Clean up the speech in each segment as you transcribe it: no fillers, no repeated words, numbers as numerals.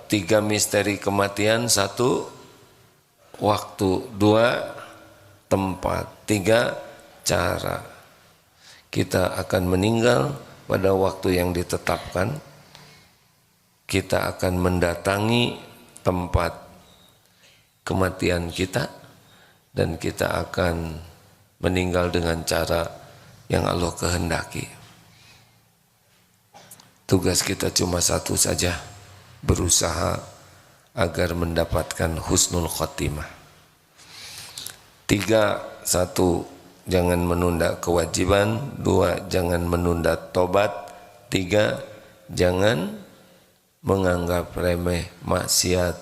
Tiga misteri kematian: satu, waktu; dua, tempat; tiga, cara. Kita akan meninggal pada waktu yang ditetapkan. Kita akan mendatangi tempat kematian kita, dan kita akan meninggal dengan cara yang Allah kehendaki. Tugas kita cuma satu saja, berusaha agar mendapatkan husnul khotimah. 3, 1, jangan menunda kewajiban. 2, jangan menunda tobat. 3, jangan menganggap remeh maksiat.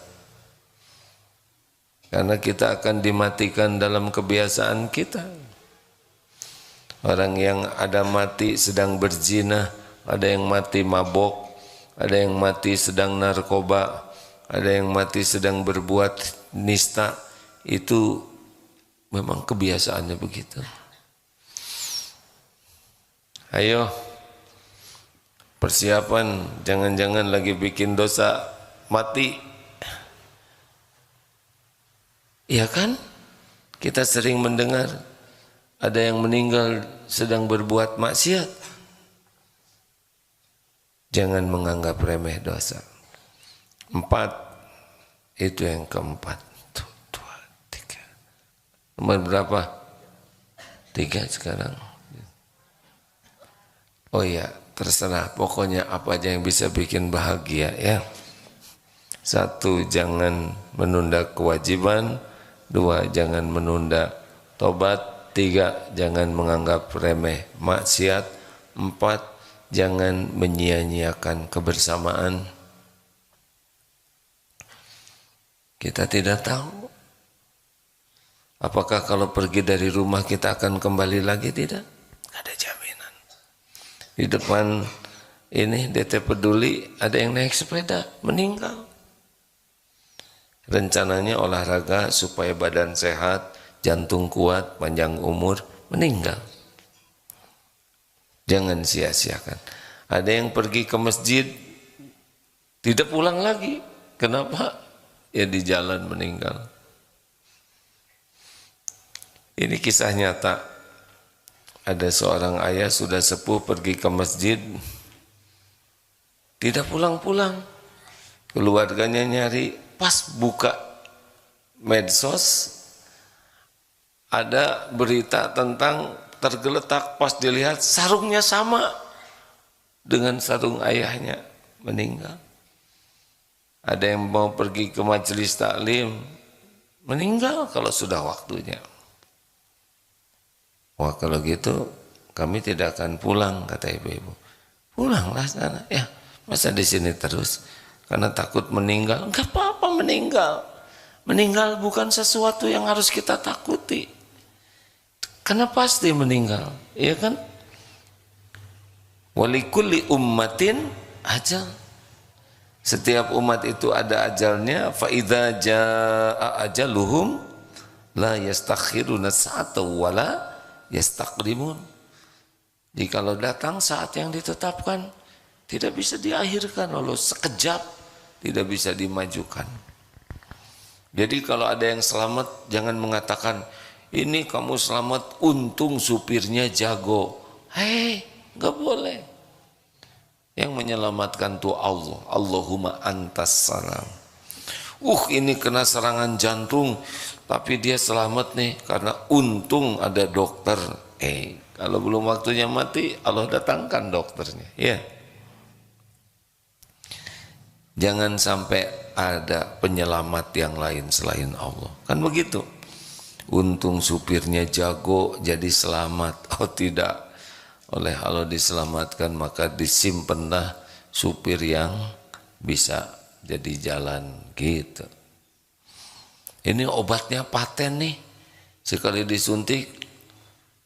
Karena kita akan dimatikan dalam kebiasaan kita. Orang yang ada mati sedang berzina, ada yang mati mabok, ada yang mati sedang narkoba, ada yang mati sedang berbuat nista. Itu memang kebiasaannya begitu. Ayo, persiapan, jangan-jangan lagi bikin dosa mati. Iya kan? Kita sering mendengar ada yang meninggal sedang berbuat maksiat. Jangan menganggap remeh dosa. 4, itu yang keempat. 2, 3. Nomor berapa? 3 sekarang. Oh iya, terserah. Pokoknya apa aja yang bisa bikin bahagia ya. 1, jangan menunda kewajiban. 2, jangan menunda tobat. 3, jangan menganggap remeh maksiat. 4, jangan menyia-nyiakan kebersamaan. Kita tidak tahu apakah kalau pergi dari rumah kita akan kembali lagi. Tidak ada jaminan. Di depan ini DT Peduli ada yang naik sepeda meninggal. Rencananya olahraga supaya badan sehat, jantung kuat, panjang umur, meninggal. Jangan sia-siakan. Ada yang pergi ke masjid tidak pulang lagi. Kenapa? Ya di jalan meninggal. Ini kisah nyata. Ada seorang ayah sudah sepuh pergi ke masjid, tidak pulang-pulang. Keluarganya nyari, pas buka medsos ada berita tentang tergeletak, pas dilihat sarungnya sama dengan sarung ayahnya, meninggal. Ada yang mau pergi ke majelis taklim, meninggal kalau sudah waktunya. Wah, kalau gitu kami tidak akan pulang, kata ibu-ibu. Pulanglah sana. Ya, masa di sini terus? Karena takut meninggal. Enggak apa-apa meninggal. Meninggal bukan sesuatu yang harus kita takuti. Karena pasti meninggal, iya kan? Walikulli ummatin ajal. Setiap umat itu ada ajalnya. Fa idza jaa ajaluhum la yastakhiruna sa'atan wala yastaqdimun. Jikalau datang saat yang ditetapkan, tidak bisa diakhirkan, lalu sekejap tidak bisa dimajukan. Jadi kalau ada yang selamat, jangan mengatakan ini kamu selamat untung supirnya jago. Hei, enggak boleh. Yang menyelamatkan itu Allah. Allahumma antas salam. Ini kena serangan jantung, tapi dia selamat nih karena untung ada dokter. Kalau belum waktunya mati, Allah datangkan dokternya. Ya. Jangan sampai ada penyelamat yang lain selain Allah. Kan begitu. Untung supirnya jago jadi selamat. Oh tidak. Oleh Allah diselamatkan, maka disimpanlah supir yang bisa jadi jalan gitu. Ini obatnya paten nih. Sekali disuntik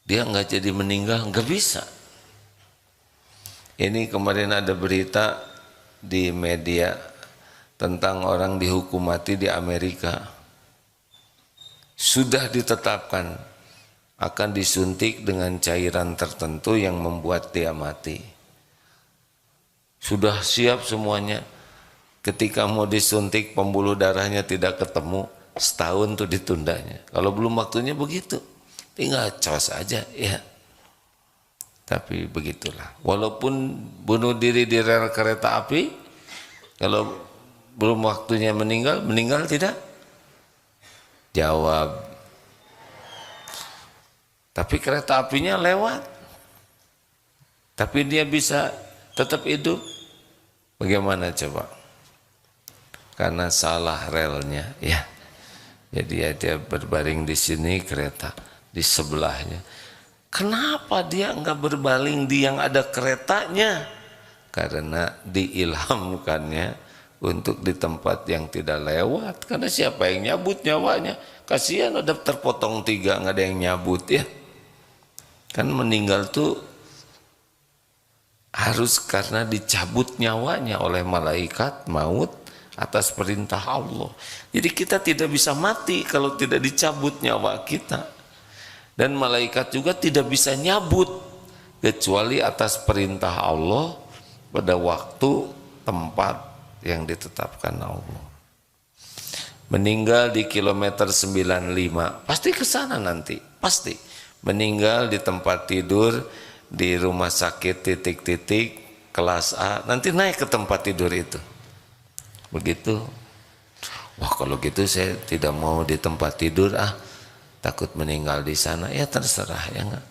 dia nggak jadi meninggal, nggak bisa. Ini kemarin ada berita di media tentang orang dihukum mati di Amerika. Sudah ditetapkan akan disuntik dengan cairan tertentu yang membuat dia mati. Sudah siap semuanya. ketika mau disuntik pembuluh darahnya tidak ketemu, setahun tuh ditundanya. Kalau belum waktunya begitu, tinggal cos aja ya. Tapi begitulah. Walaupun bunuh diri di rel kereta api, kalau belum waktunya meninggal, meninggal tidak? Jawab. Tapi kereta apinya lewat. Tapi dia bisa tetap hidup. Bagaimana coba? Karena salah relnya, ya. Jadi dia berbaring di sini, kereta di sebelahnya. Kenapa dia enggak berbaling di yang ada keretanya? Karena diilhamkannya untuk di tempat yang tidak lewat. Karena siapa yang nyabut nyawanya? Kasihan udah terpotong 3, enggak ada yang nyabut ya. Kan meninggal tuh harus karena dicabut nyawanya oleh malaikat maut atas perintah Allah. Jadi kita tidak bisa mati kalau tidak dicabut nyawa kita. Dan malaikat juga tidak bisa nyabut kecuali atas perintah Allah pada waktu tempat yang ditetapkan Allah. Meninggal di kilometer 95, pasti ke sana nanti, pasti. Meninggal di tempat tidur di rumah sakit titik-titik kelas A, nanti naik ke tempat tidur itu. Begitu. Wah, kalau gitu saya tidak mau di tempat tidur, takut meninggal di sana. Ya terserah ya enggak.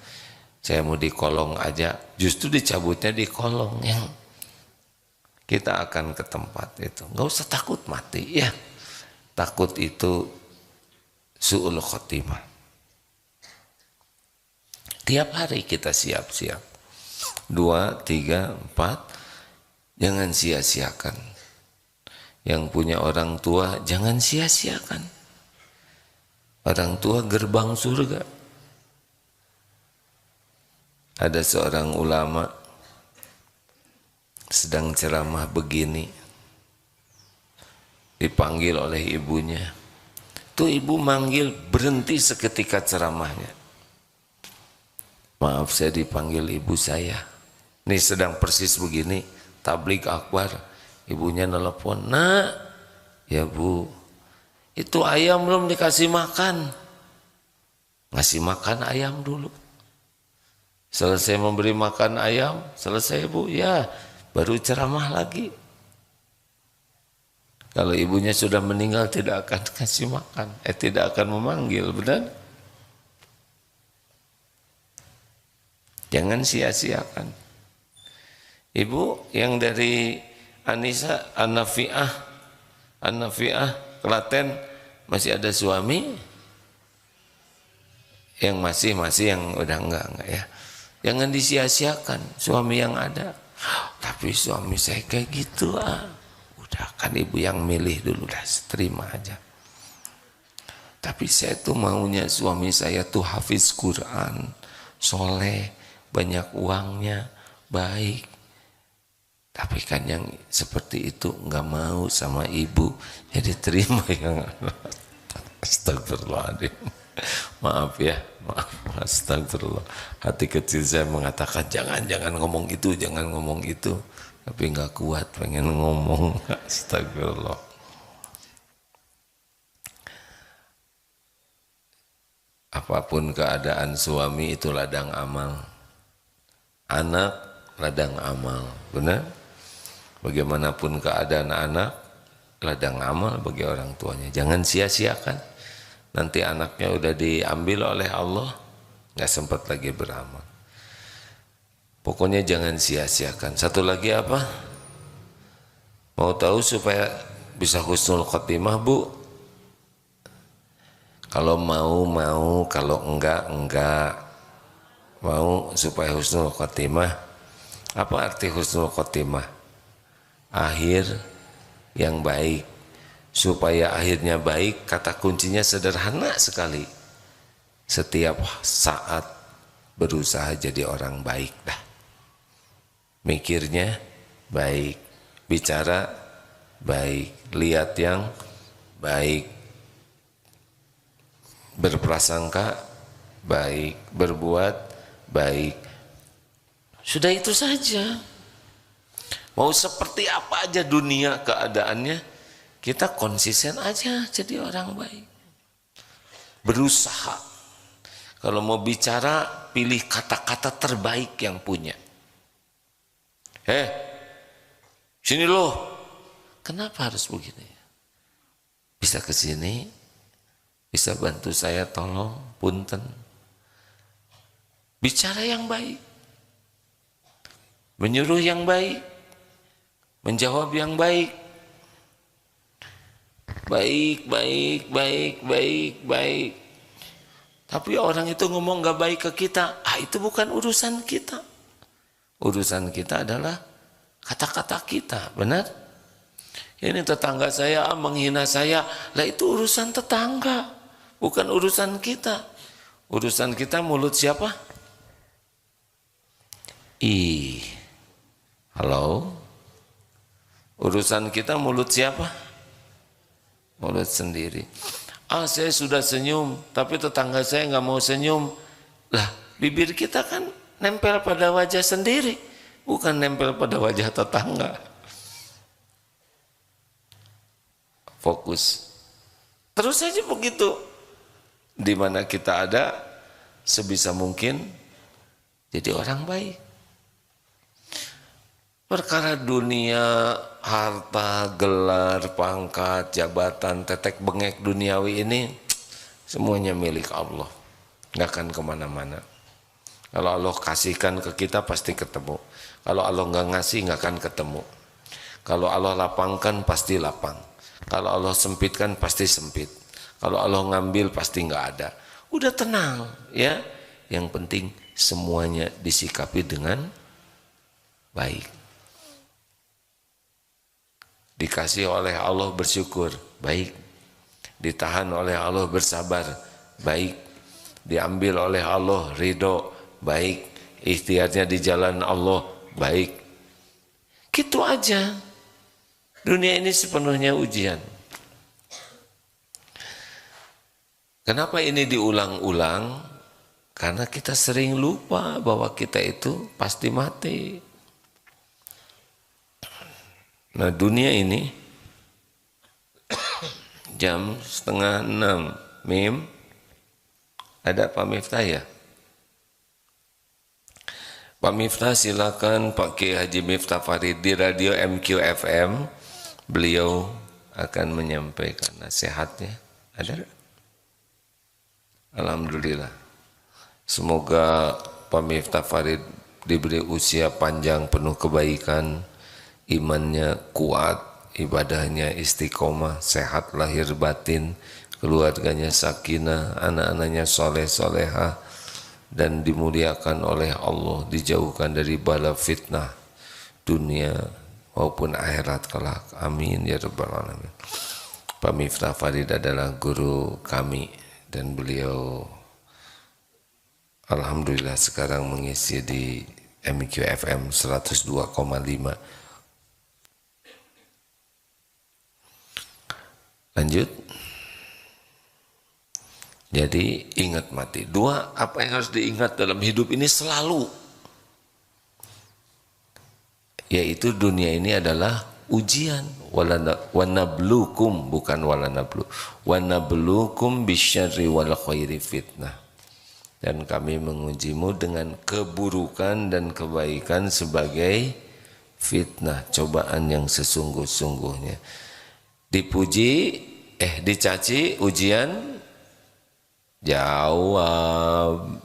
Saya mau di kolong aja, justru dicabutnya di kolong ya. Kita akan ke tempat itu. Enggak usah takut mati ya. Takut itu su'ul khotimah. Tiap hari kita siap-siap. 2, 3, 4. Jangan sia-siakan. Yang punya orang tua jangan sia-siakan. Orang tua gerbang surga. Ada seorang ulama sedang ceramah begini, dipanggil oleh ibunya. Tuh ibu manggil, berhenti seketika ceramahnya. Maaf, saya dipanggil ibu saya. Ini sedang persis begini, tablik akbar. Ibunya nelpon, "Nak, ya Bu, itu ayam belum dikasih makan." Ngasih makan ayam dulu. Selesai memberi makan ayam, selesai Bu, ya baru ceramah lagi. Kalau ibunya sudah meninggal tidak akan kasih makan, tidak akan memanggil, benar? Jangan sia-siakan. Ibu yang dari Anissa, An-Nafi'ah, Klaten, masih ada suami? Yang masih yang udah enggak ya. Jangan disia-siakan suami yang ada. Tapi suami saya kayak gitu Udah kan ibu yang milih dulu, dah terima aja. Tapi saya tuh maunya suami saya tuh hafiz Quran, soleh, banyak uangnya, baik. Tapi kan yang seperti itu enggak mau sama ibu, jadi terima yang astagfirullahaladzim. Maaf ya, maaf, astagfirullah. Hati kecil saya mengatakan jangan ngomong itu, jangan ngomong itu. Tapi enggak kuat pengen ngomong, astagfirullah. Apapun keadaan suami itu ladang amal. Anak ladang amal, benar? Bagaimanapun keadaan anak, ladang amal bagi orang tuanya. Jangan sia-siakan. Nanti anaknya udah diambil oleh Allah, nggak sempat lagi beramal. Pokoknya jangan sia-siakan. Satu lagi apa? Mau tahu supaya bisa husnul khotimah, Bu? Kalau mau, kalau enggak. Mau supaya husnul khotimah. Apa arti husnul khotimah? Akhir yang baik. Supaya akhirnya baik, kata kuncinya sederhana sekali. Setiap saat berusaha jadi orang baik dah. Mikirnya baik, bicara baik, lihat yang baik, berprasangka baik, berbuat baik. Sudah itu saja. Mau seperti apa aja dunia keadaannya, kita konsisten aja jadi orang baik. Berusaha. Kalau mau bicara, pilih kata-kata terbaik yang punya. Sini loh. Kenapa harus begini? Bisa ke sini, bisa bantu saya tolong, punten. Bicara yang baik. Menyuruh yang baik. Menjawab yang baik. Baik. Tapi orang itu ngomong gak baik ke kita, itu bukan urusan kita. Urusan kita adalah kata-kata kita, benar? Ini tetangga saya menghina saya, lah itu urusan tetangga, bukan urusan kita. Urusan kita mulut siapa? Halo? Urusan kita mulut siapa? Mulut sendiri. Saya sudah senyum, tapi tetangga saya nggak mau senyum. Lah, bibir kita kan nempel pada wajah sendiri, bukan nempel pada wajah tetangga. Fokus. Terus saja begitu. Di mana kita ada, sebisa mungkin jadi orang baik. Perkara dunia, harta, gelar, pangkat, jabatan, tetek bengek duniawi ini semuanya milik Allah, nggak akan kemana-mana. Kalau Allah kasihkan ke kita pasti ketemu. Kalau Allah nggak ngasih nggak akan ketemu. Kalau Allah lapangkan pasti lapang. Kalau Allah sempitkan pasti sempit. Kalau Allah ngambil pasti nggak ada. Udah tenang ya. Yang penting semuanya disikapi dengan baik. Dikasih oleh Allah bersyukur, baik. Ditahan oleh Allah bersabar, baik. Diambil oleh Allah ridho, baik. Ikhtiarnya di jalan Allah, baik. Gitu aja. Dunia ini sepenuhnya ujian. Kenapa ini diulang-ulang? Karena kita sering lupa bahwa kita itu pasti mati. Nah, dunia ini jam 5:30 Mim, ada Pak Miftah ya? Pak Miftah silakan, Pak Kiai Haji Miftah Farid di radio MQFM. Beliau akan menyampaikan nasihatnya. Ada? Alhamdulillah. Semoga Pak Miftah Farid diberi usia panjang penuh kebaikan, imannya kuat, ibadahnya istiqomah, sehat lahir batin, keluarganya sakinah, anak-anaknya soleh solehah, dan dimuliakan oleh Allah, dijauhkan dari bala fitnah dunia maupun akhirat kelak. Amin ya rabbal alamin. Pak Miftah Farid adalah guru kami dan beliau alhamdulillah sekarang mengisi di MQFM 102,5. Lanjut. Jadi ingat mati. Dua, apa yang harus diingat dalam hidup ini selalu? Yaitu dunia ini adalah ujian. Wanablukum, bukan walanablu. Wanablukum bisyarri wal khairi fitnah. Dan kami mengujimu dengan keburukan dan kebaikan sebagai fitnah, cobaan yang sesungguh-sungguhnya. Dipuji, dicaci, ujian, jawab.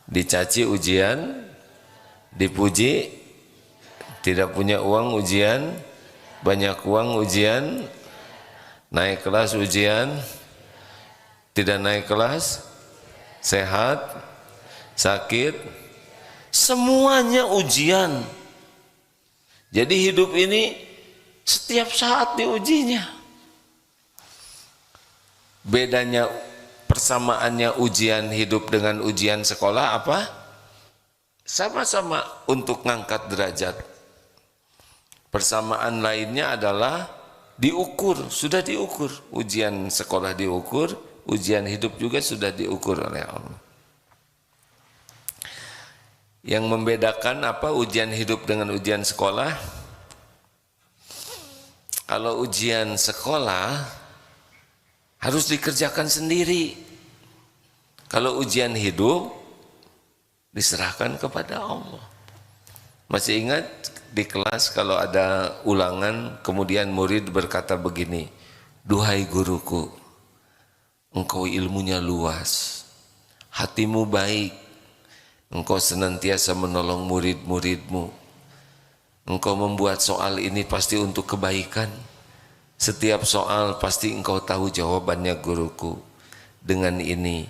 Dicaci, ujian, dipuji, tidak punya uang, ujian, banyak uang, ujian, naik kelas, ujian, tidak naik kelas, sehat, sakit, semuanya ujian. Jadi hidup ini setiap saat diujinya. Bedanya, persamaannya ujian hidup dengan ujian sekolah apa? Sama-sama untuk ngangkat derajat. Persamaan lainnya adalah diukur, sudah diukur. Ujian sekolah diukur, ujian hidup juga sudah diukur oleh Allah. Yang membedakan apa ujian hidup dengan ujian sekolah? Kalau ujian sekolah harus dikerjakan sendiri. Kalau ujian hidup diserahkan kepada Allah. Masih ingat di kelas kalau ada ulangan kemudian murid berkata begini, "Duhai guruku, engkau ilmunya luas, hatimu baik, engkau senantiasa menolong murid-muridmu. Engkau membuat soal ini pasti untuk kebaikan. Setiap soal pasti engkau tahu jawabannya guruku. Dengan ini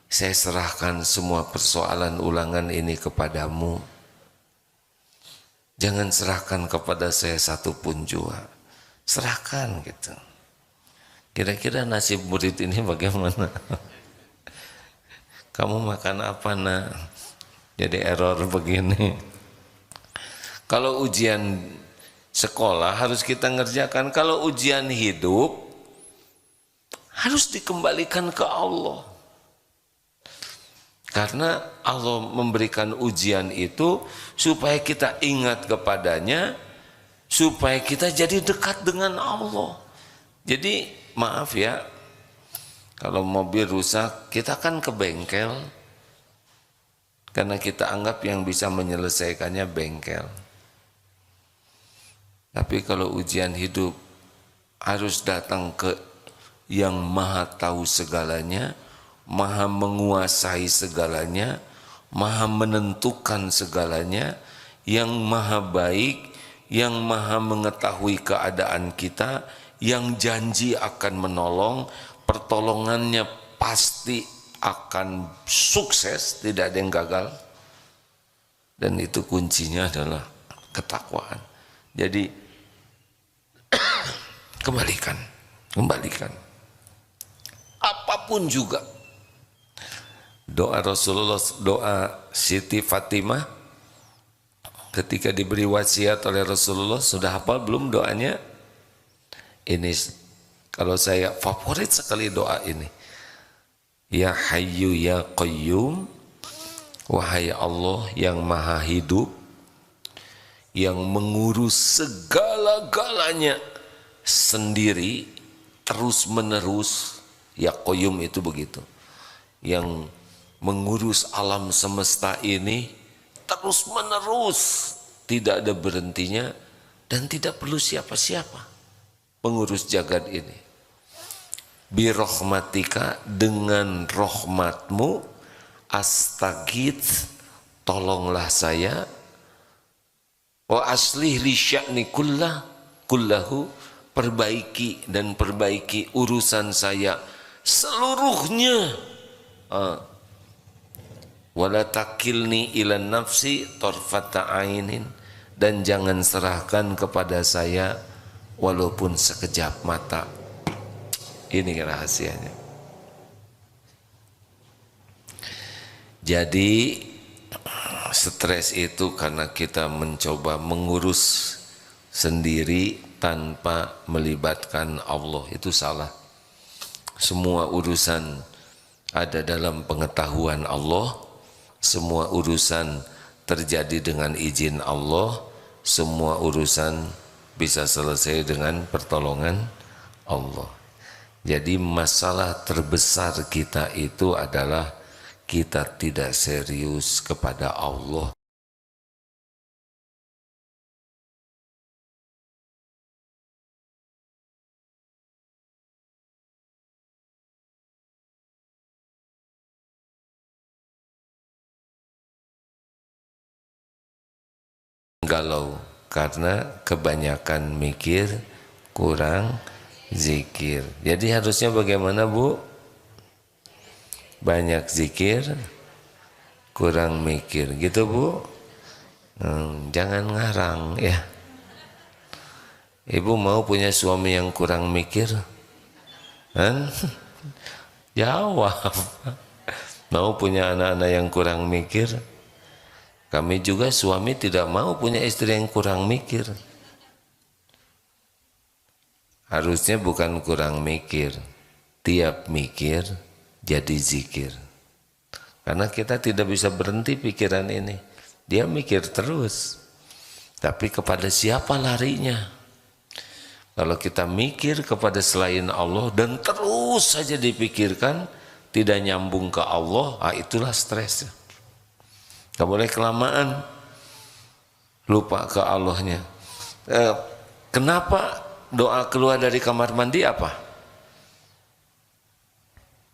saya serahkan semua persoalan ulangan ini kepadamu. Jangan serahkan kepada saya satu pun jua. Serahkan," gitu. Kira-kira nasib murid ini bagaimana? Kamu makan apa, nak? Jadi error begini. Kalau ujian sekolah harus kita ngerjakan. Kalau ujian hidup harus dikembalikan ke Allah. Karena Allah memberikan ujian itu supaya kita ingat kepadanya, supaya kita jadi dekat dengan Allah. Jadi maaf ya, kalau mobil rusak kita kan ke bengkel, karena kita anggap yang bisa menyelesaikannya bengkel. Tapi kalau ujian hidup harus datang ke yang maha tahu segalanya, maha menguasai segalanya, maha menentukan segalanya, yang maha baik, yang maha mengetahui keadaan kita, yang janji akan menolong, pertolongannya pasti akan sukses, tidak ada yang gagal. Dan itu kuncinya adalah ketakwaan. Jadi kembalikan apapun juga. Doa Rasulullah, doa Siti Fatimah ketika diberi wasiat oleh Rasulullah, sudah hafal belum doanya? Ini kalau saya favorit sekali doa ini. Ya Hayyu ya Qayyum, wahai Allah yang maha hidup, yang mengurus segala-galanya sendiri terus menerus. Ya Qayyum itu begitu, yang mengurus alam semesta ini terus menerus, tidak ada berhentinya dan tidak perlu siapa-siapa pengurus jagat ini. Birahmatika, dengan rahmatmu, astagits, tolonglah saya, wa aslih li sya'ni kullahu, perbaiki dan perbaiki urusan saya seluruhnya. Wala takilni ila nafsi tarfata ainin, dan jangan serahkan kepada saya walaupun sekejap mata. Ini rahasianya. Jadi stres itu karena kita mencoba mengurus sendiri tanpa melibatkan Allah, itu salah. Semua urusan ada dalam pengetahuan Allah, semua urusan terjadi dengan izin Allah, semua urusan bisa selesai dengan pertolongan Allah. Jadi masalah terbesar kita itu adalah kita tidak serius kepada Allah. Galau karena kebanyakan mikir, kurang zikir. Jadi harusnya bagaimana, Bu? Banyak zikir, kurang mikir, gitu Bu? Jangan ngarang ya. Ibu mau punya suami yang kurang mikir? Jawab. Mau punya anak-anak yang kurang mikir? Kami juga suami tidak mau punya istri yang kurang mikir. Harusnya bukan kurang mikir, tiap mikir jadi zikir. Karena kita tidak bisa berhenti pikiran ini. Dia mikir terus. Tapi kepada siapa larinya? Kalau kita mikir kepada selain Allah dan terus saja dipikirkan, tidak nyambung ke Allah, itulah stres. Gak boleh kelamaan lupa ke Allahnya. Kenapa doa keluar dari kamar mandi apa?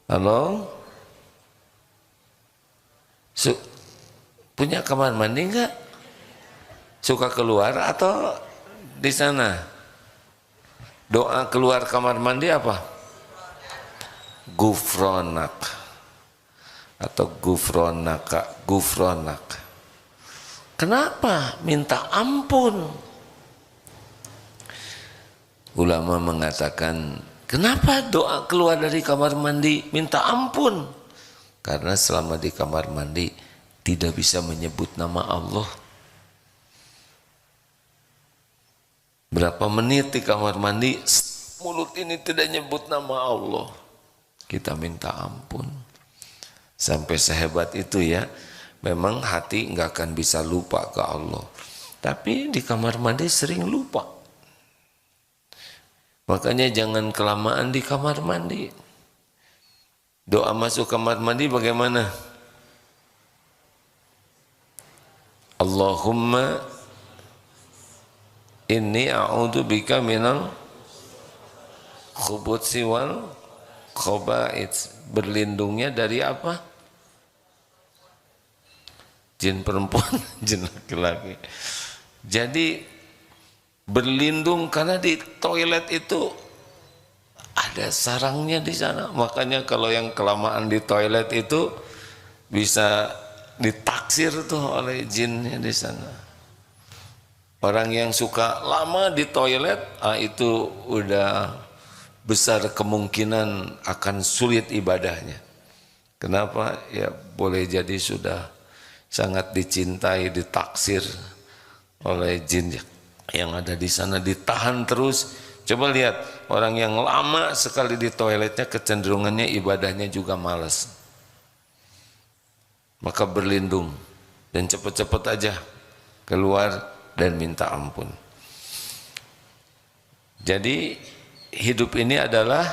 Halo? Punya kamar mandi enggak? Suka keluar atau di sana? Doa keluar kamar mandi apa? Gufronak atau gufronak. Kenapa? Minta ampun. Ulama mengatakan, kenapa doa keluar dari kamar mandi minta ampun? Karena selama di kamar mandi tidak bisa menyebut nama Allah. Berapa menit di kamar mandi, mulut ini tidak nyebut nama Allah. Kita minta ampun. Sampai sehebat itu ya. Memang hati nggak akan bisa lupa ke Allah. Tapi di kamar mandi sering lupa. Makanya jangan kelamaan di kamar mandi. Doa masuk kamar mandi bagaimana? Allahumma inni a'udzubika minal khubuthi wal khaba'its. Berlindungnya dari apa? Jin perempuan, jin laki-laki. Jadi berlindung karena di toilet itu ada sarangnya di sana. Makanya kalau yang kelamaan di toilet itu bisa ditaksir tuh oleh jinnya di sana. Orang yang suka lama di toilet, itu udah besar kemungkinan akan sulit ibadahnya. Kenapa? Ya boleh jadi sudah sangat dicintai, ditaksir oleh jin yang ada di sana, ditahan terus. Coba lihat orang yang lama sekali di toiletnya, kecenderungannya ibadahnya juga malas. Maka berlindung dan cepat-cepat aja keluar dan minta ampun. Jadi hidup ini adalah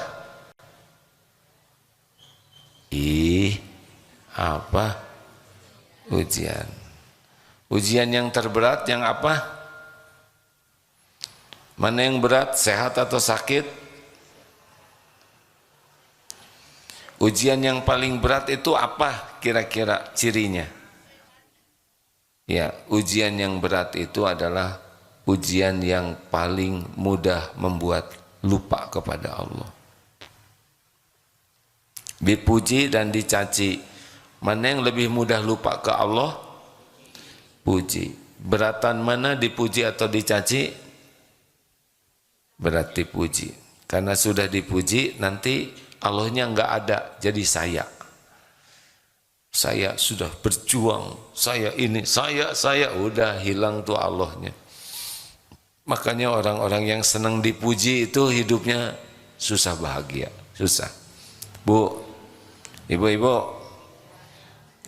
ujian. Ujian yang terberat yang apa? Mana yang berat, sehat atau sakit? Ujian yang paling berat itu apa kira-kira cirinya? Ya, ujian yang berat itu adalah ujian yang paling mudah membuat lupa kepada Allah. Dipuji dan dicaci, mana yang lebih mudah lupa ke Allah? Puji. Beratan mana, dipuji atau dicaci? Berat dipuji. Karena sudah dipuji, nanti Allahnya enggak ada, jadi saya sudah berjuang, saya ini, saya udah hilang tuh Allahnya. Makanya orang-orang yang senang dipuji itu hidupnya susah bahagia, susah. Bu, ibu-ibu,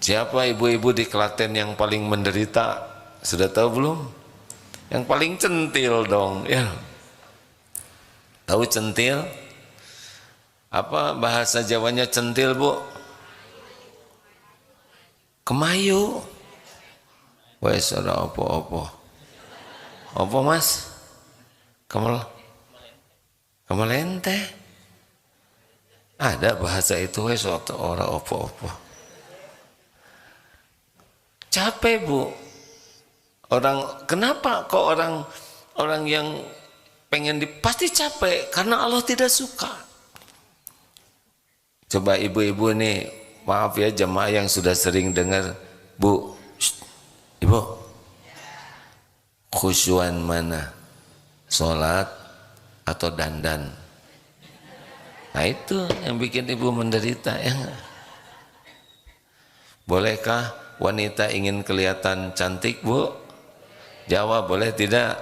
siapa ibu-ibu di Klaten yang paling menderita? Sudah tahu belum? Yang paling centil dong, ya. Tahu centil? Apa bahasa Jawanya centil, Bu? Kemayu. Wes ora apa-apa. Apa Mas? Kemelente. Ada bahasa itu wes ora apa-apa. Capek, Bu. Kenapa kok orang yang pengen pasti capek karena Allah tidak suka. Coba ibu-ibu nih, maaf ya jemaah yang sudah sering dengar, Bu, ibu, khusyuan mana? Sholat atau dandan? Nah itu yang bikin ibu menderita ya. Bolehkah wanita ingin kelihatan cantik, Bu? Jawab, boleh tidak?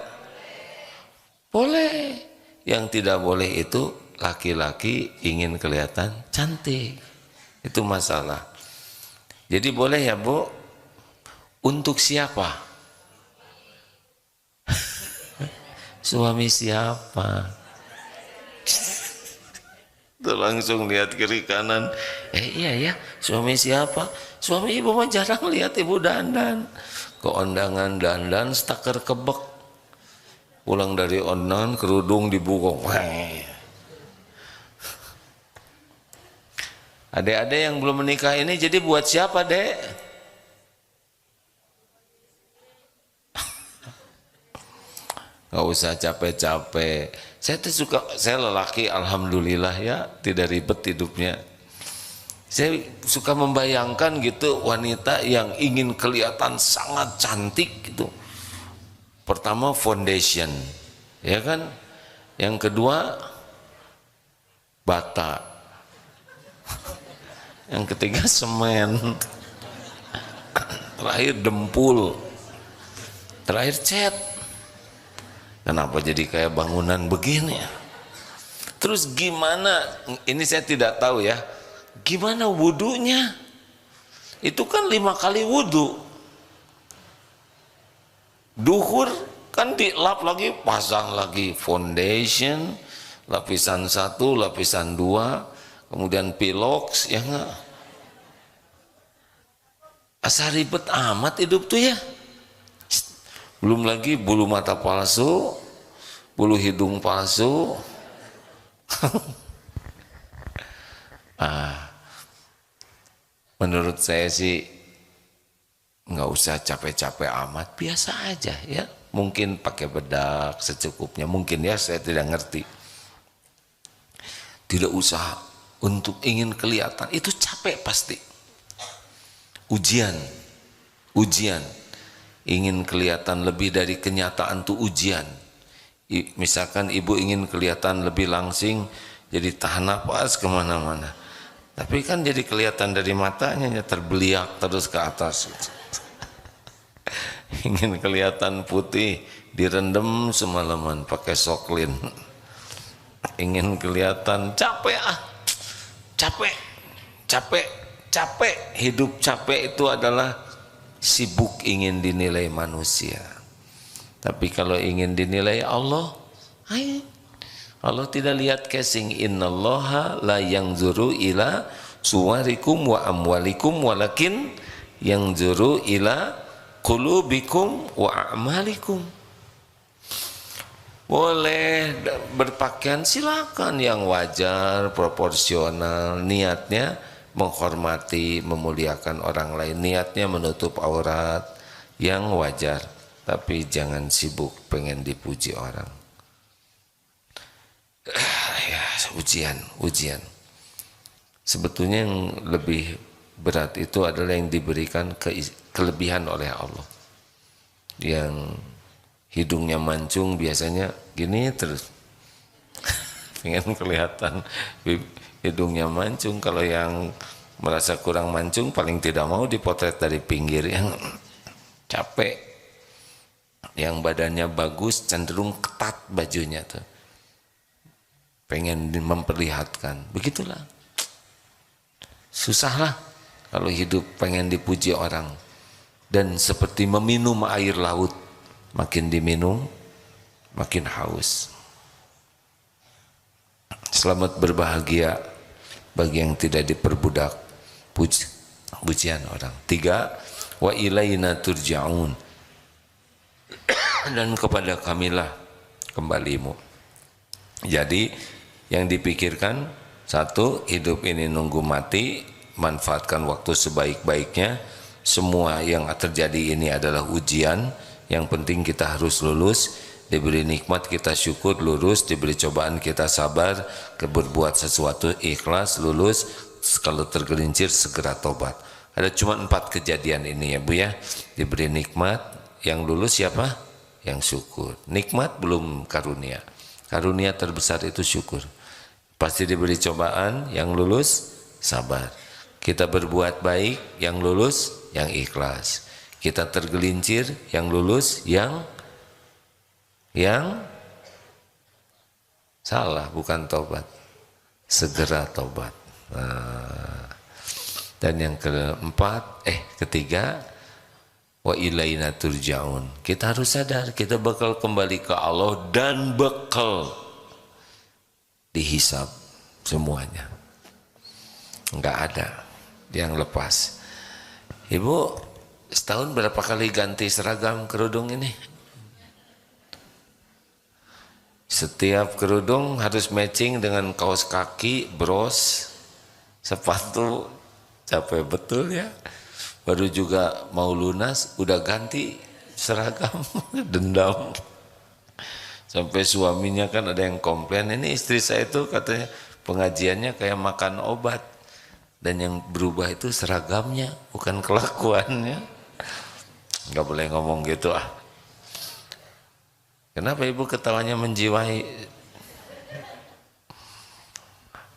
Boleh. Yang tidak boleh itu laki-laki ingin kelihatan cantik. Itu masalah. Jadi boleh ya, Bu, Untuk siapa? Suami siapa? Tuh langsung lihat kiri kanan. Iya ya, suami siapa? Suami ibu mah jarang lihat ibu dandan. Keondangan dandan staker kebek. Pulang dari ondan kerudung dibuka. Adik-adik yang belum menikah ini jadi buat siapa, Dek? Gak usah capek-capek. Saya tuh suka, saya lelaki alhamdulillah ya, tidak ribet hidupnya. Saya suka membayangkan gitu wanita yang ingin kelihatan sangat cantik gitu. Pertama foundation, ya kan? Yang kedua bata. Yang ketiga semen. Terakhir dempul. Terakhir cat. Kenapa jadi kayak bangunan begini ya? Terus gimana, ini saya tidak tahu ya, gimana wudunya? Itu kan 5 kali wudu. Duhur kan dilap lagi, pasang lagi foundation, lapisan 1, lapisan 2, kemudian pilox, ya enggak? Asa ribet amat hidup tuh ya. Belum lagi bulu mata palsu, bulu hidung palsu. Menurut saya sih nggak usah capek-capek amat, biasa aja ya. Mungkin pakai bedak secukupnya, mungkin ya, saya tidak ngerti. Tidak usah untuk ingin kelihatan, itu capek pasti. Ujian. Ingin kelihatan lebih dari kenyataan tuh ujian. Misalkan ibu ingin kelihatan lebih langsing, jadi tahan napas kemana-mana. Tapi kan jadi kelihatan dari matanya terbeliak terus ke atas. Ingin kelihatan putih, direndam semalaman pakai soklin. Ingin kelihatan capek capek. Hidup capek itu adalah sibuk ingin dinilai manusia. Tapi kalau ingin dinilai Allah, Allah tidak lihat casing. Innallaha la yanzuru ila suwarikum wa amwalikum walakin yanzuru ila qulubikum wa a'malikum. Boleh berpakaian silakan yang wajar, proporsional, niatnya menghormati, memuliakan orang lain, niatnya menutup aurat yang wajar, tapi jangan sibuk pengen dipuji orang. Ya, ujian. Sebetulnya yang lebih berat itu adalah yang diberikan kelebihan oleh Allah. Yang hidungnya mancung biasanya gini terus. Pengen kelihatan hidungnya mancung. Kalau yang merasa kurang mancung paling tidak mau dipotret dari pinggir, yang capek, yang badannya bagus cenderung ketat bajunya tuh, pengen memperlihatkan. Begitulah, susahlah kalau hidup pengen dipuji orang. Dan seperti meminum air laut, makin diminum makin haus. Selamat berbahagia bagi yang tidak diperbudak pujian orang. 3, wa ilaina turja'un. Dan kepada kamilah kembalimu. Jadi yang dipikirkan, 1, hidup ini nunggu mati, manfaatkan waktu sebaik-baiknya. Semua yang terjadi ini adalah ujian, yang penting kita harus lulus. Diberi nikmat kita syukur, lulus. Diberi cobaan kita sabar, berbuat sesuatu ikhlas, lulus. Kalau tergelincir segera tobat. Ada cuma 4 kejadian ini ya Bu ya. Diberi nikmat, yang lulus siapa? Yang syukur. Nikmat belum karunia. Karunia terbesar itu syukur. Pasti diberi cobaan, yang lulus sabar. Kita berbuat baik, yang lulus yang ikhlas. Kita tergelincir, yang lulus yang salah, bukan tobat, segera tobat. Dan yang ketiga, wa ilaina turja'un. Kita harus sadar kita bakal kembali ke Allah dan bakal dihisab semuanya. Enggak ada yang lepas. Ibu, setahun berapa kali ganti seragam kerudung ini? Setiap kerudung harus matching dengan kaos kaki, bros, sepatu. Capek betul ya. Baru juga mau lunas, udah ganti seragam, dendam. Sampai suaminya kan ada yang komplain, ini istri saya itu katanya pengajiannya kayak makan obat. Dan yang berubah itu seragamnya, bukan kelakuannya. Nggak boleh ngomong gitu ah. Kenapa ibu ketawanya menjiwai?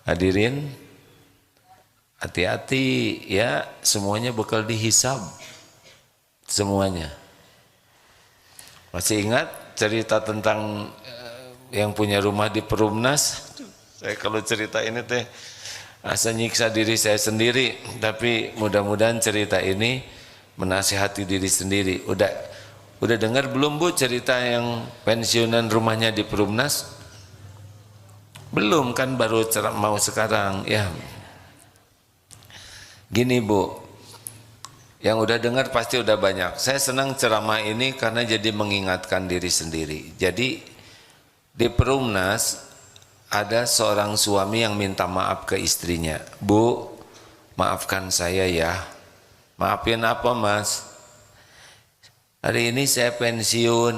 Hadirin, hati-hati ya, semuanya bakal dihisab. Semuanya. Masih ingat cerita tentang yang punya rumah di Perumnas? Saya kalau cerita ini teh asa nyiksa diri saya sendiri, tapi mudah-mudahan cerita ini menasihati diri sendiri. Udah dengar belum Bu cerita yang pensiunan rumahnya di Perumnas? Belum kan, baru mau sekarang ya. Gini Bu, yang udah dengar pasti udah banyak. Saya senang ceramah ini karena jadi mengingatkan diri sendiri. Jadi di Perumnas ada seorang suami yang minta maaf ke istrinya. Bu, maafkan saya ya. Maafin apa Mas? Hari ini saya pensiun.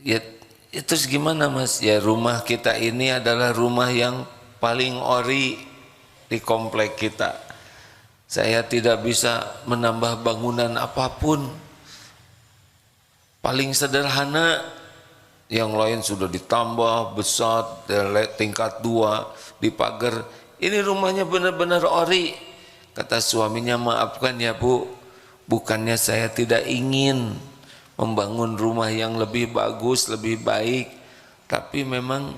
Ya, terus gimana Mas? Ya rumah kita ini adalah rumah yang paling ori di komplek kita. Saya tidak bisa menambah bangunan apapun. Paling sederhana, yang lain sudah ditambah besar, tingkat 2, dipagar. Ini rumahnya benar-benar ori. Kata suaminya, maafkan ya Bu, bukannya saya tidak ingin membangun rumah yang lebih bagus, lebih baik, tapi memang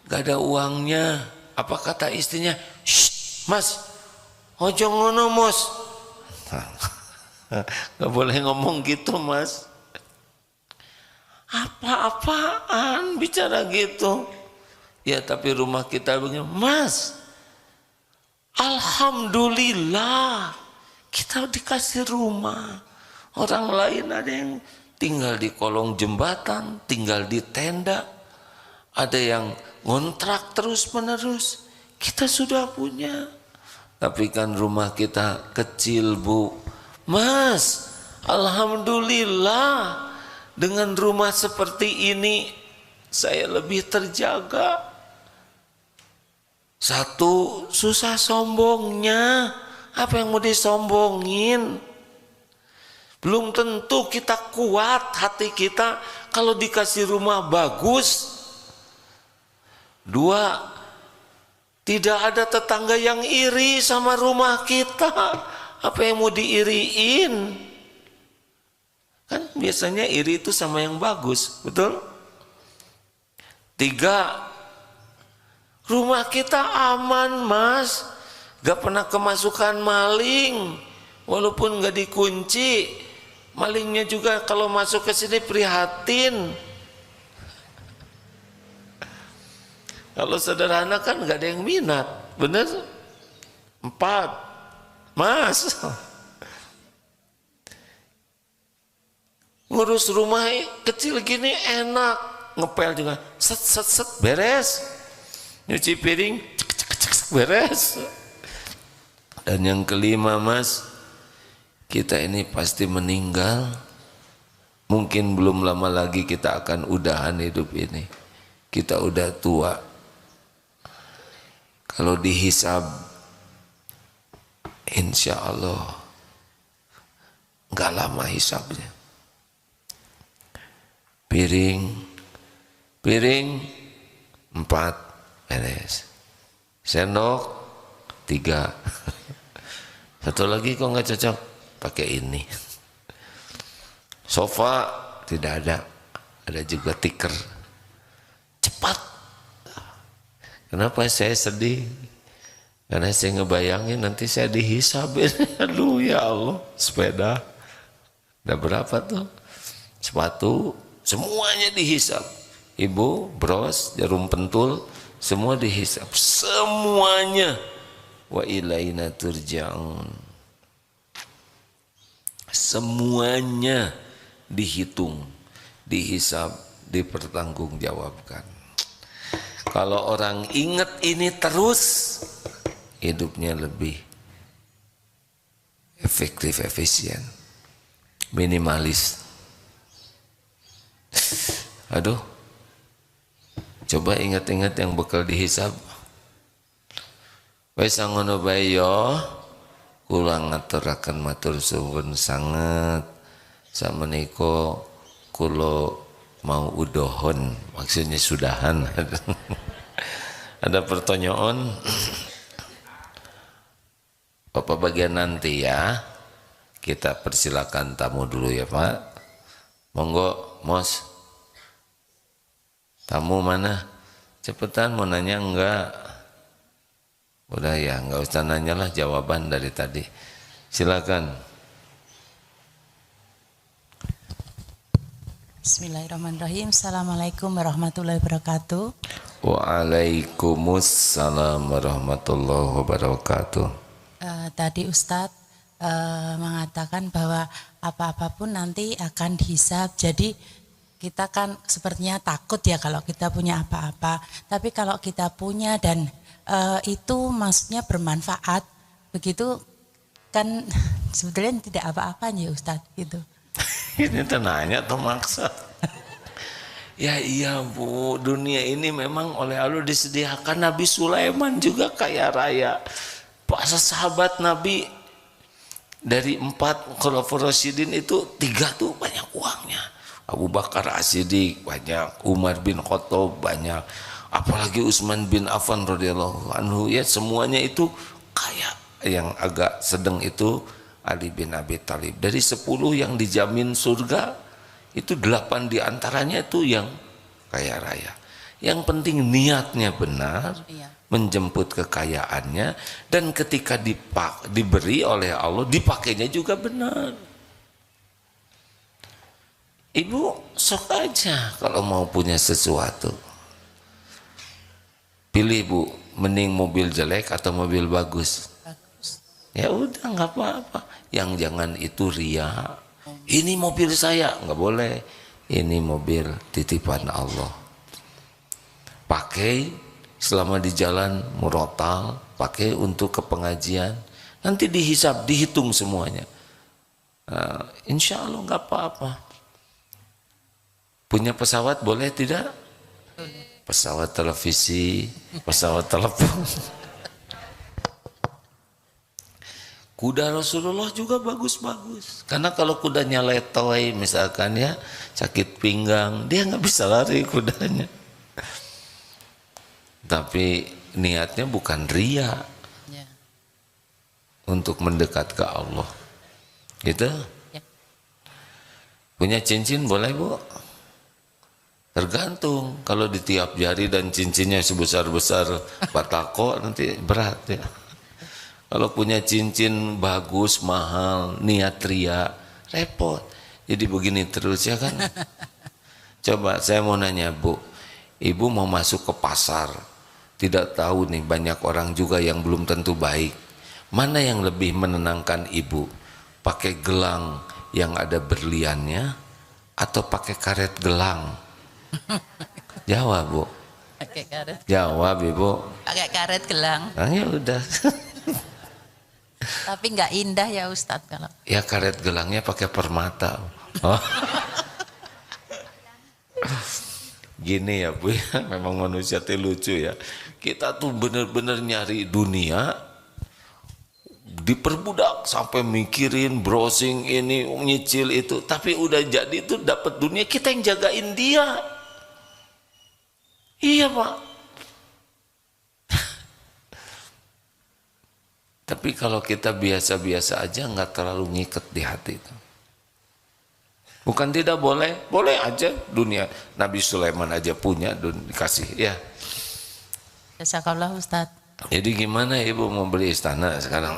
gak ada uangnya. Apa kata istrinya? Shh, Mas, ojo ngono Mos. Gak boleh ngomong gitu Mas. Apa-apaan bicara gitu? Ya tapi rumah kita begini. Mas, alhamdulillah kita dikasih rumah. Orang lain ada yang tinggal di kolong jembatan, tinggal di tenda, ada yang ngontrak terus menerus. Kita sudah punya, tapi kan rumah kita kecil Bu. Mas, alhamdulillah dengan rumah seperti ini saya lebih terjaga. Satu, susah sombongnya. Apa yang mau disombongin? Belum tentu kita kuat hati kita kalau dikasih rumah bagus. Dua, tidak ada tetangga yang iri sama rumah kita. Apa yang mau diiriin? Kan biasanya iri itu sama yang bagus, betul? Tiga, rumah kita aman Mas, gak pernah kemasukan maling, walaupun gak dikunci. Malingnya juga kalau masuk ke sini prihatin. Kalau sederhana kan gak ada yang minat, bener? 4, Mas, ngurus rumah kecil gini enak, ngepel juga, set set set beres, nyuci piring, cek cek cek cek, beres. Dan yang kelima Mas, kita ini pasti meninggal. Mungkin belum lama lagi kita akan udahan hidup ini. Kita udah tua. Kalau dihisab, insya Allah nggak lama hisabnya. Piring 4 beres. Sendok 3. Satu lagi kok nggak cocok, pakai ini. Sofa tidak ada juga tikar. Cepat. Kenapa saya sedih? Karena saya ngebayangin nanti saya dihisabin. Aduh ya Allah, sepeda. Udah berapa tuh? Sepatu, semuanya dihisab. Ibu, bros, jarum pentul, semua dihisab. Semuanya. Wa ilaina turja'un. Semuanya dihitung, dihisab, dipertanggungjawabkan. Kalau orang ingat ini terus, hidupnya lebih efektif, efisien, minimalis. Aduh, coba ingat-ingat yang bakal dihisab. Wes ngono bae yo, kula ngaturaken matur suwun sanget. Sameneika kula mau udohon, maksudnya sudahan. Ada pertanyaan? Bapak bagian nanti ya. Kita persilakan tamu dulu ya Pak. Monggo, Mos. Tamu mana? Cepetan mau nanya enggak? Udah ya, enggak usah nanyalah jawaban dari tadi. Silakan. Bismillahirrahmanirrahim. Assalamualaikum warahmatullahi wabarakatuh. Waalaikumsalam warahmatullahi wabarakatuh. Tadi Ustadz mengatakan bahwa apa-apapun nanti akan dihisab. Jadi kita kan sepertinya takut ya kalau kita punya apa-apa. Tapi kalau kita punya dan itu maksudnya bermanfaat, begitu kan sebetulnya tidak apa-apa ya Ustadz gitu. Ini tenanya atau maksa? Ya iya Bu, dunia ini memang oleh Allah disediakan. Nabi Sulaiman juga kaya raya. Para sahabat Nabi dari 4 Khulafaur Rasyidin itu 3 tuh banyak uangnya. Abu Bakar As-Siddiq banyak, Umar bin Khattab banyak, apalagi Utsman bin Affan radhiyallahu anhu, ya semuanya itu kaya. Yang agak sedang itu Ali bin Abi Thalib. Dari 10 yang dijamin surga, itu 8 diantaranya itu yang kaya raya. Yang penting niatnya benar, menjemput kekayaannya, dan ketika diberi oleh Allah, dipakainya juga benar. Ibu sok aja kalau mau punya sesuatu. Pilih Bu, mending mobil jelek atau mobil bagus? Ya udah nggak apa-apa. Yang jangan itu ria. Ini mobil saya, nggak boleh. Ini mobil titipan Allah. Pakai selama di jalan murotal, pakai untuk ke pengajian. Nanti dihisab, dihitung semuanya. Insya Allah nggak apa-apa. Punya pesawat boleh tidak? Pesawat televisi, pesawat telepon. Kuda Rasulullah juga bagus-bagus. Karena kalau kudanya letoy misalkan ya, sakit pinggang, dia nggak bisa lari kudanya. Tapi niatnya bukan ria, untuk mendekat ke Allah. Gitu? Punya cincin boleh Bu? Tergantung. Kalau di tiap jari dan cincinnya sebesar-besar batako nanti berat ya. Kalau punya cincin bagus, mahal, niat ria, repot. Jadi begini terus ya kan. Coba saya mau nanya Bu, Ibu mau masuk ke pasar, tidak tahu nih banyak orang juga yang belum tentu baik. Mana yang lebih menenangkan Ibu? Pakai gelang yang ada berliannya atau pakai karet gelang? Jawab Bu. Pakai karet. Jawab Ibu. Pakai karet gelang. Nah, ya udah. Tapi nggak indah ya Ustadz kalau. Ya karet gelangnya pakai permata. Oh. Gini ya Bu, ya, memang manusia itu lucu ya. Kita tuh bener-bener nyari dunia, diperbudak sampai mikirin, browsing ini, nyicil itu. Tapi udah jadi itu dapat dunia, kita yang jagain dia. Iya Pak. Tapi kalau kita biasa-biasa aja, nggak terlalu ngiket di hati itu. Bukan tidak boleh, boleh aja dunia. Nabi Sulaiman aja punya, dikasih ya. Jazakallah Ustadz. Jadi gimana ibu mau beli istana sekarang?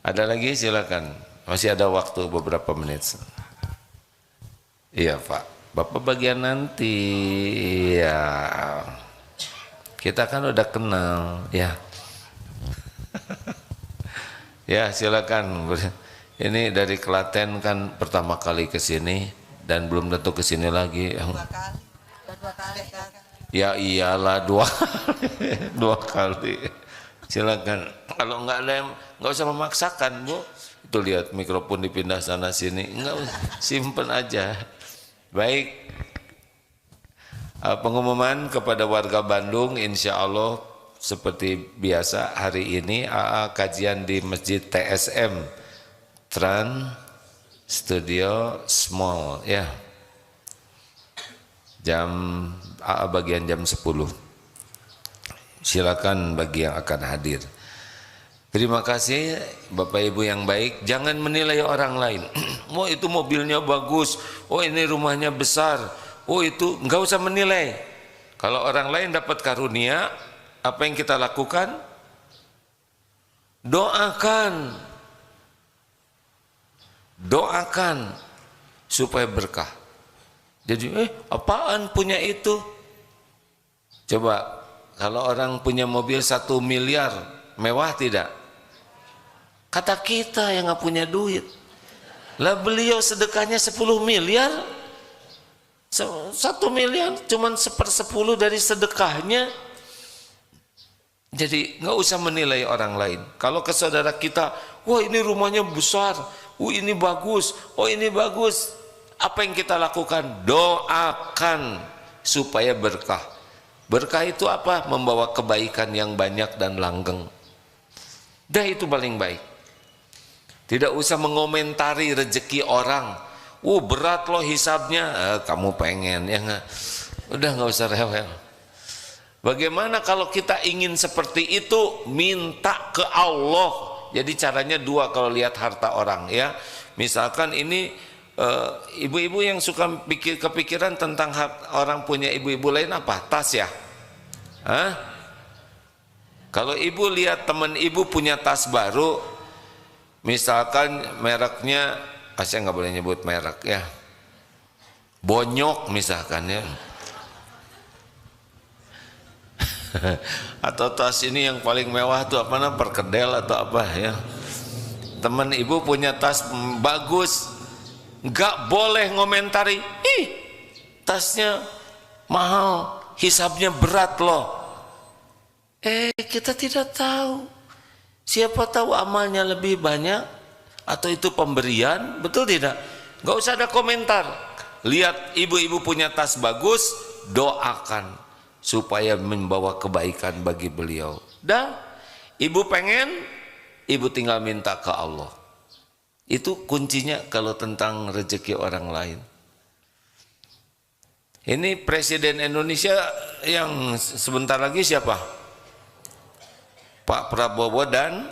Ada lagi silakan. Masih ada waktu beberapa menit. Iya Pak, Bapak bagian nanti ya. Kita kan udah kenal ya. Ya silakan. Ini dari Klaten kan pertama kali ke sini dan belum tentu ke sini lagi. Dua kali kan. Ya iyalah dua dua kali. Silakan. Kalau nggak ada yang nggak usah memaksakan Bu. Itu lihat mikrofon dipindah sana sini. Nggak simpen aja. Baik. Pengumuman kepada warga Bandung, insya Allah seperti biasa hari ini AA kajian di Masjid TSM Trans Studio Small ya. Jam AA bagian jam 10. Silakan bagi yang akan hadir. Terima kasih Bapak Ibu yang baik. Jangan menilai orang lain. Oh itu mobilnya bagus. Oh ini rumahnya besar. Oh itu enggak usah menilai. Kalau orang lain dapat karunia, apa yang kita lakukan? Doakan. Doakan supaya berkah. Jadi apaan punya itu? Coba kalau orang punya mobil 1 miliar, mewah tidak? Kata kita yang nggak punya duit. Lah beliau sedekahnya 10 miliar. 1 miliar cuman 1/10 dari sedekahnya. Jadi nggak usah menilai orang lain. Kalau ke saudara kita, wah ini rumahnya besar, ini bagus, oh ini bagus. Apa yang kita lakukan? Doakan supaya berkah. Berkah itu apa? Membawa kebaikan yang banyak dan langgeng. Dah itu paling baik. Tidak usah mengomentari rezeki orang. Berat loh hisabnya. Kamu pengen ya nggak? Udah nggak usah rewel. Bagaimana kalau kita ingin seperti itu? Minta ke Allah. Jadi caranya dua kalau lihat harta orang ya. Misalkan ini ibu-ibu yang suka kepikiran tentang orang punya ibu-ibu lain apa? Tas ya? Hah? Kalau ibu lihat teman ibu punya tas baru, misalkan mereknya, saya nggak boleh nyebut merek ya, Bonyok misalkan ya, atau tas ini yang paling mewah tuh apa namanya, Perkedel atau apa ya. Teman ibu punya tas bagus, nggak boleh ngomentari, tasnya mahal, hisabnya berat loh. Kita tidak tahu. Siapa tahu amalnya lebih banyak atau itu pemberian, betul tidak? Nggak usah ada komentar. Lihat ibu-ibu punya tas bagus, doakan supaya membawa kebaikan bagi beliau. Dan ibu pengen, ibu tinggal minta ke Allah. Itu kuncinya kalau tentang rezeki orang lain. Ini Presiden Indonesia yang sebentar lagi siapa? Pak Prabowo dan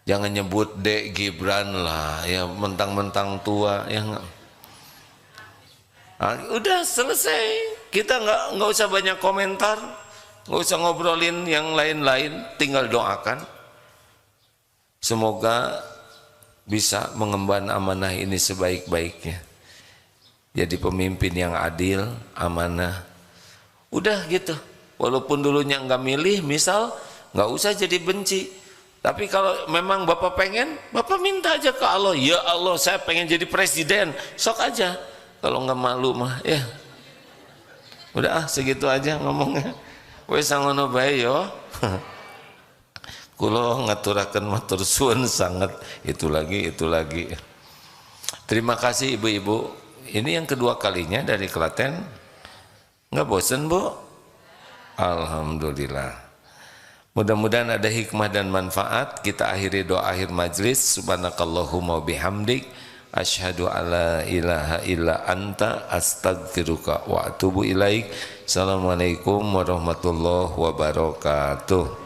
jangan nyebut Dek Gibran lah ya, mentang-mentang tua ya nggak. Udah selesai, kita nggak usah banyak komentar, nggak usah ngobrolin yang lain-lain, tinggal doakan. Semoga bisa mengemban amanah ini sebaik-baiknya. Jadi pemimpin yang adil, amanah. Udah gitu. Walaupun dulunya nggak milih, misal nggak usah jadi benci. Tapi kalau memang Bapak pengen, Bapak minta aja ke Allah. Ya Allah, saya pengen jadi presiden. Sok aja. Kalau nggak malu mah, ya. Udah segitu aja ngomongnya. Wes sangono bae yo. Kulo ngaturaken matur suwun sangat, itu lagi. Terima kasih ibu-ibu. Ini yang kedua kalinya dari Klaten. Nggak bosen Bu? Alhamdulillah. Mudah-mudahan ada hikmah dan manfaat. Kita akhiri doa akhir majlis. Subhanakallahumma bihamdik, asyhadu alla ilaha illa anta, astaghfiruka wa atubu ilaik. Assalamualaikum warahmatullahi wabarakatuh.